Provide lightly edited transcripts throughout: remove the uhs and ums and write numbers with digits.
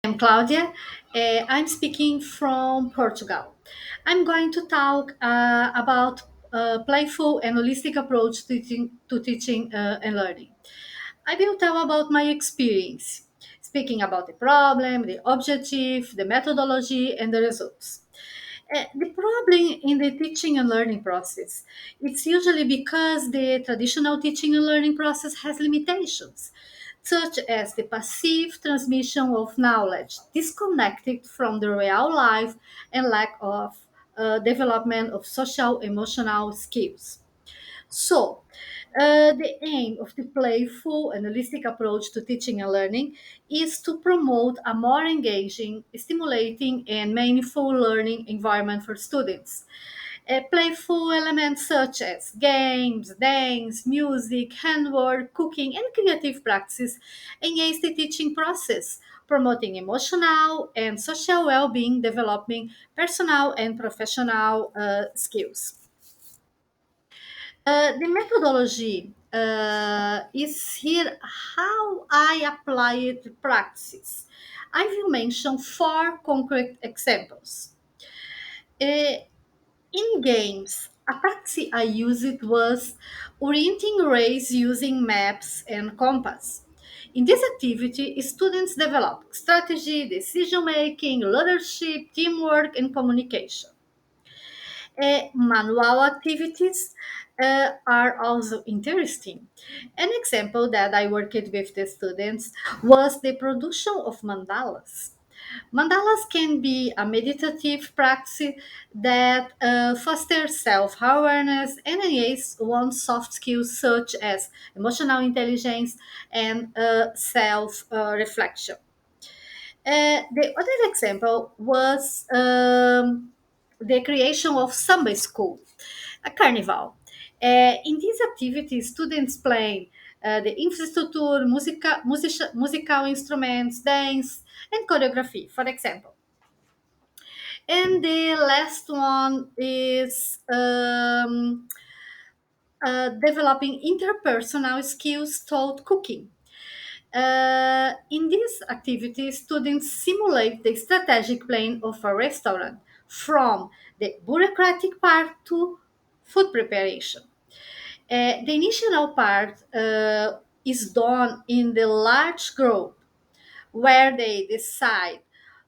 I'm Claudia. I'm speaking from Portugal. I'm going to talk about playful and holistic approach to teaching and learning. I will tell about my experience, speaking about the problem, the objective, the methodology, and the results. The problem in the teaching and learning process, it's usually because the traditional teaching and learning process has limitations, such as the passive transmission of knowledge, disconnected from the real life and lack of development of social emotional skills. The aim of the playful and holistic approach to teaching and learning is to promote a more engaging, stimulating, and meaningful learning environment for students. Playful elements such as games, dance, music, handwork, cooking, and creative practice enhance the teaching process, promoting emotional and social well being, developing personal and professional skills. The methodology is here how I apply it to practice. I will mention four concrete examples. Uh, in games, a practice I used was orienting rays using maps and compass. In this activity, students develop strategy, decision making, leadership, teamwork, and communication. Manual activities are also interesting. An example that I worked with the students was the production of mandalas. Mandalas can be a meditative practice that fosters self awareness and enhances one's soft skills such as emotional intelligence and self reflection. The other example was the creation of Samba School, a carnival. In this activity, students play the infrastructure, musical instruments, dance, and choreography, for example. And the last one is developing interpersonal skills taught cooking. In this activity, students simulate the strategic plan of a restaurant from the bureaucratic part to food preparation. The initial part is done in the large group where they decide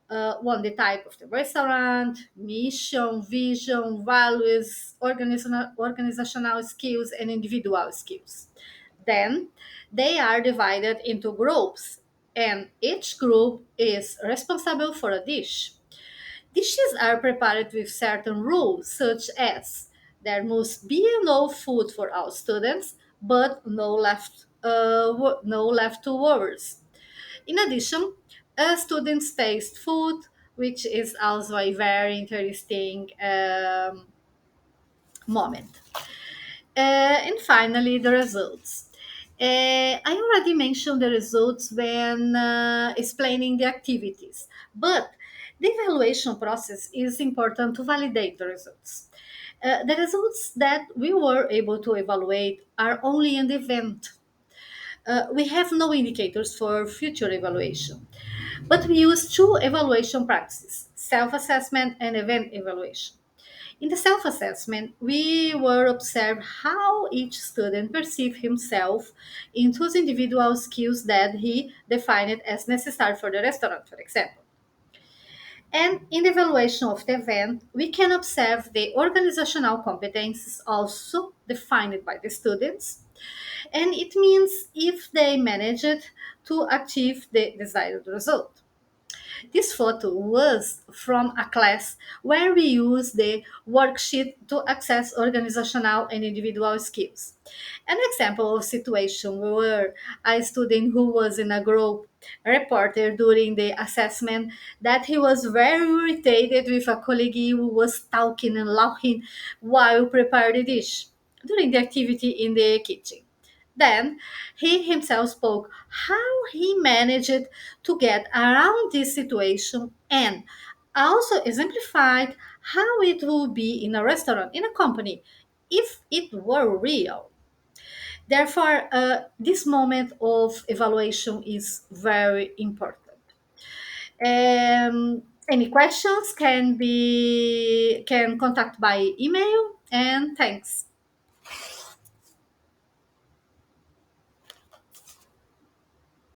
on the type of the restaurant, mission, vision, values, organizational skills, and individual skills. Then they are divided into groups, and each group is responsible for a dish. Dishes are prepared with certain rules, such as there must be enough food for all students, but no leftovers. In addition, students taste food, which is also a very interesting moment. And finally, the results. I already mentioned the results when explaining the activities, but the evaluation process is important to validate the results. The results that we were able to evaluate are only in the event. We have no indicators for future evaluation, but we use two evaluation practices, self assessment and event evaluation. In the self assessment, we were observe how each student perceived himself in those individual skills that he defined as necessary for the restaurant, for example. And in the evaluation of the event, we can observe the organizational competencies also defined by the students. And it means if they managed to achieve the desired result. This photo was from a class where we use the worksheet to access organizational and individual skills. An example of situation where a student who was in a group reported during the assessment that he was very irritated with a colleague who was talking and laughing while preparing the dish during the activity in the kitchen. Then he himself spoke how he managed to get around this situation and also exemplified how it would be in a restaurant, in a company, if it were real. Therefore, this moment of evaluation is very important. Any questions can contact by email, and thanks.